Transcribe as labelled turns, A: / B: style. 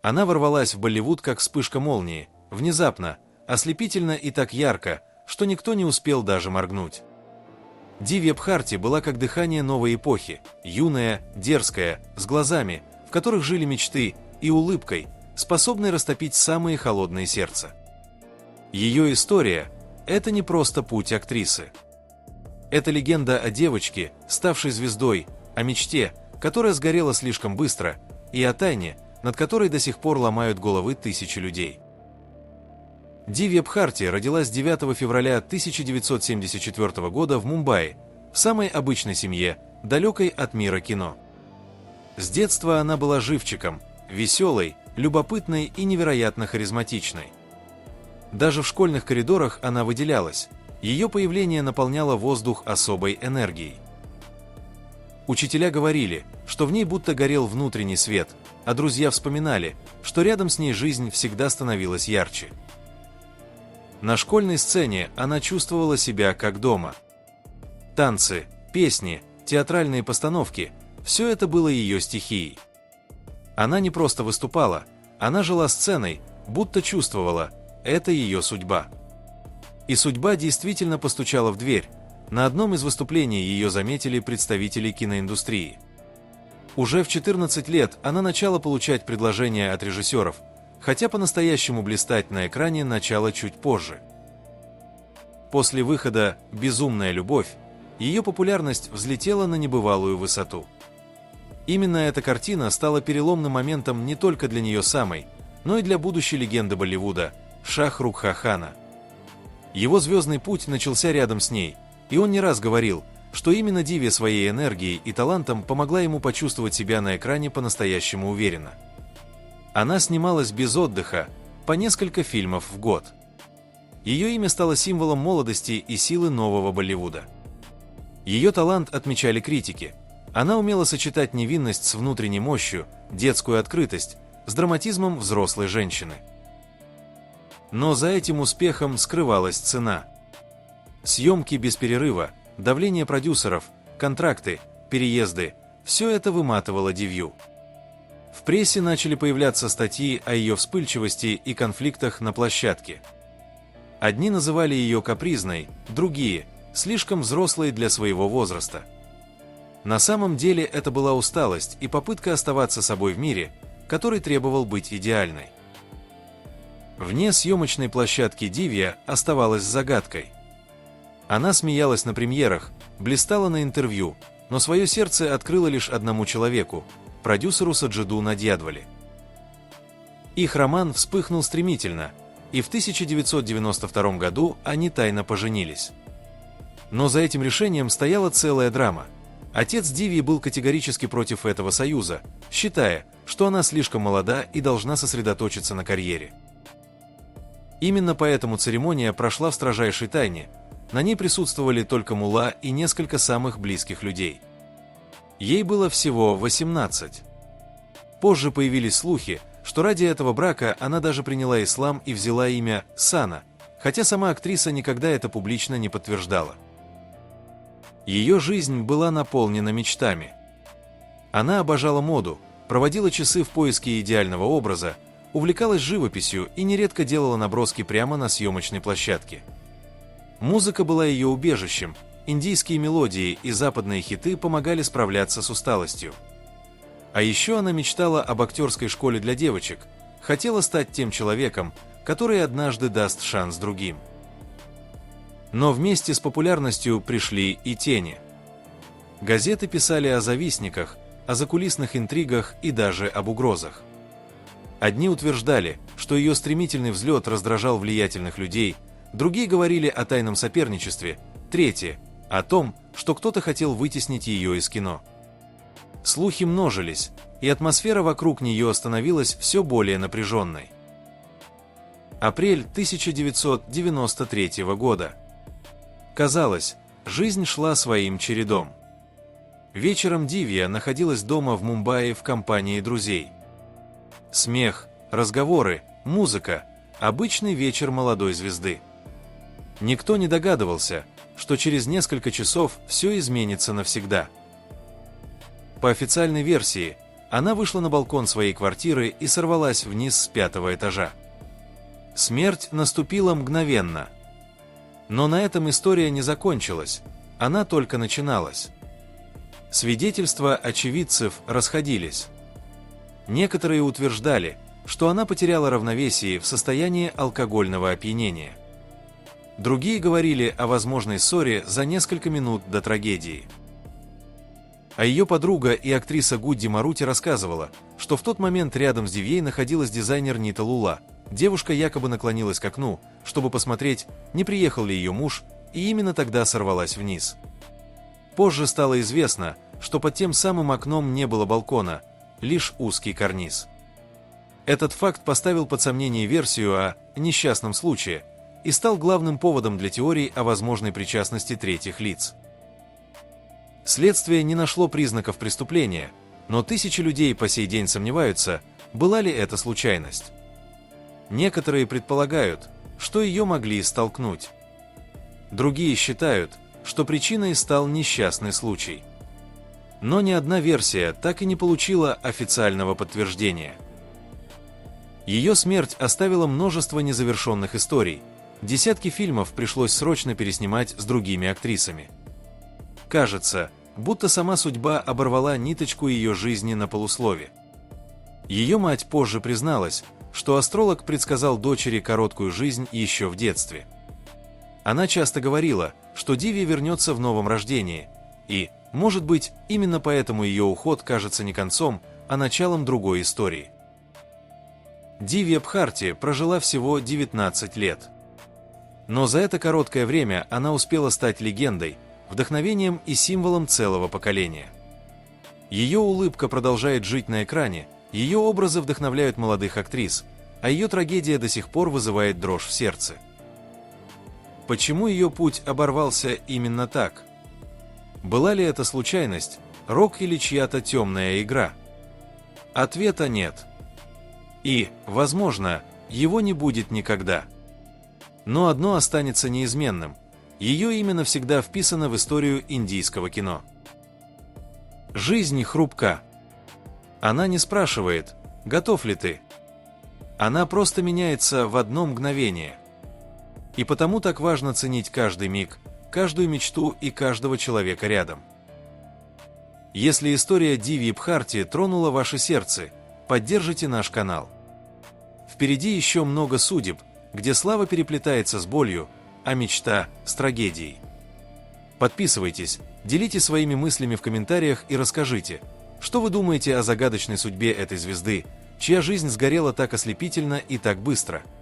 A: Она ворвалась в Болливуд как вспышка молнии, внезапно, ослепительно и так ярко, что никто не успел даже моргнуть. Дивья Бхарти была как дыхание новой эпохи, юная, дерзкая, с глазами, в которых жили мечты, и улыбкой, способной растопить самые холодные сердца. Ее история – это не просто путь актрисы. Это легенда о девочке, ставшей звездой, о мечте, которая сгорела слишком быстро, и о тайне, над которой до сих пор ломают головы тысячи людей. Дивья Бхарти родилась 9 февраля 1974 года в Мумбаи, в самой обычной семье, далекой от мира кино. С детства она была живчиком, веселой, любопытной и невероятно харизматичной. Даже в школьных коридорах она выделялась, ее появление наполняло воздух особой энергией. Учителя говорили, что в ней будто горел внутренний свет, а друзья вспоминали, что рядом с ней жизнь всегда становилась ярче. На школьной сцене она чувствовала себя как дома. Танцы, песни, театральные постановки – все это было ее стихией. Она не просто выступала, она жила сценой, будто чувствовала – это ее судьба. И судьба действительно постучала в дверь. На одном из выступлений ее заметили представители киноиндустрии. Уже в 14 лет она начала получать предложения от режиссеров, хотя по-настоящему блистать на экране начала чуть позже. После выхода «Безумная любовь» ее популярность взлетела на небывалую высоту. Именно эта картина стала переломным моментом не только для нее самой, но и для будущей легенды Болливуда Шах Рукха Хана. Его звездный путь начался рядом с ней, и он не раз говорил, что именно Дивья своей энергией и талантом помогла ему почувствовать себя на экране по-настоящему уверенно. Она снималась без отдыха, по несколько фильмов в год. Ее имя стало символом молодости и силы нового Болливуда. Ее талант отмечали критики. Она умела сочетать невинность с внутренней мощью, детскую открытость, с драматизмом взрослой женщины. Но за этим успехом скрывалась цена. Съемки без перерыва, давление продюсеров, контракты, переезды – все это выматывало Дивью. В прессе начали появляться статьи о ее вспыльчивости и конфликтах на площадке. Одни называли ее капризной, другие – слишком взрослой для своего возраста. На самом деле это была усталость и попытка оставаться собой в мире, который требовал быть идеальной. Вне съемочной площадки Дивья оставалась загадкой. Она смеялась на премьерах, блистала на интервью, но свое сердце открыла лишь одному человеку – продюсеру Саджиду Надьядвали. Их роман вспыхнул стремительно, и в 1992 году они тайно поженились. Но за этим решением стояла целая драма. Отец Дивьи был категорически против этого союза, считая, что она слишком молода и должна сосредоточиться на карьере. Именно поэтому церемония прошла в строжайшей тайне. На ней присутствовали только мулла и несколько самых близких людей. Ей было всего 18. Позже появились слухи, что ради этого брака она даже приняла ислам и взяла имя Сана, хотя сама актриса никогда это публично не подтверждала. Ее жизнь была наполнена мечтами. Она обожала моду, проводила часы в поиске идеального образа, увлекалась живописью и нередко делала наброски прямо на съемочной площадке. Музыка была ее убежищем, индийские мелодии и западные хиты помогали справляться с усталостью. А еще она мечтала об актерской школе для девочек, хотела стать тем человеком, который однажды даст шанс другим. Но вместе с популярностью пришли и тени. Газеты писали о завистниках, о закулисных интригах и даже об угрозах. Одни утверждали, что ее стремительный взлет раздражал влиятельных людей, другие говорили о тайном соперничестве, третьи – о том, что кто-то хотел вытеснить ее из кино. Слухи множились, и атмосфера вокруг нее становилась все более напряженной. Апрель 1993 года. Казалось, жизнь шла своим чередом. Вечером Дивья находилась дома в Мумбаи в компании друзей. Смех, разговоры, музыка – обычный вечер молодой звезды. Никто не догадывался, что через несколько часов все изменится навсегда. По официальной версии, Она вышла на балкон своей квартиры и сорвалась вниз с 5-го этажа. Смерть наступила мгновенно. Но на этом история не закончилась, она только начиналась. Свидетельства очевидцев расходились. Некоторые утверждали, что она потеряла равновесие в состоянии алкогольного опьянения. Другие говорили о возможной ссоре за несколько минут до трагедии. А ее подруга и актриса Гудди Марути рассказывала, что в тот момент рядом с Дивьей находилась дизайнер Нита Лула. Девушка якобы наклонилась к окну, чтобы посмотреть, не приехал ли ее муж, и именно тогда сорвалась вниз. Позже стало известно, что под тем самым окном не было балкона, лишь узкий карниз. Этот факт поставил под сомнение версию о несчастном случае и стал главным поводом для теорий о возможной причастности третьих лиц. Следствие не нашло признаков преступления, но тысячи людей по сей день сомневаются, была ли это случайность. Некоторые предполагают, что ее могли столкнуть. Другие считают, что причиной стал несчастный случай. Но ни одна версия так и не получила официального подтверждения. Ее смерть оставила множество незавершенных историй. Десятки фильмов пришлось срочно переснимать с другими актрисами. Кажется, будто сама судьба оборвала ниточку ее жизни на полуслове. Ее мать позже призналась, что астролог предсказал дочери короткую жизнь еще в детстве. Она часто говорила, что Диви вернется в новом рождении, и, может быть, именно поэтому ее уход кажется не концом, а началом другой истории. Диви Бхарти прожила всего 19 лет. Но за это короткое время она успела стать легендой, вдохновением и символом целого поколения. Ее улыбка продолжает жить на экране, ее образы вдохновляют молодых актрис, а ее трагедия до сих пор вызывает дрожь в сердце. Почему ее путь оборвался именно так? Была ли это случайность, рок или чья-то темная игра? Ответа нет. И, возможно, его не будет никогда. Но одно останется неизменным. Ее имя навсегда вписано в историю индийского кино. Жизнь хрупка. Она не спрашивает, готов ли ты. Она просто меняется в одно мгновение. И потому так важно ценить каждый миг, каждую мечту и каждого человека рядом. Если история Диви Бхарти тронула ваше сердце, поддержите наш канал. Впереди еще много судеб, где слава переплетается с болью, а мечта с трагедией. Подписывайтесь, делитесь своими мыслями в комментариях и расскажите, что вы думаете о загадочной судьбе этой звезды, чья жизнь сгорела так ослепительно и так быстро –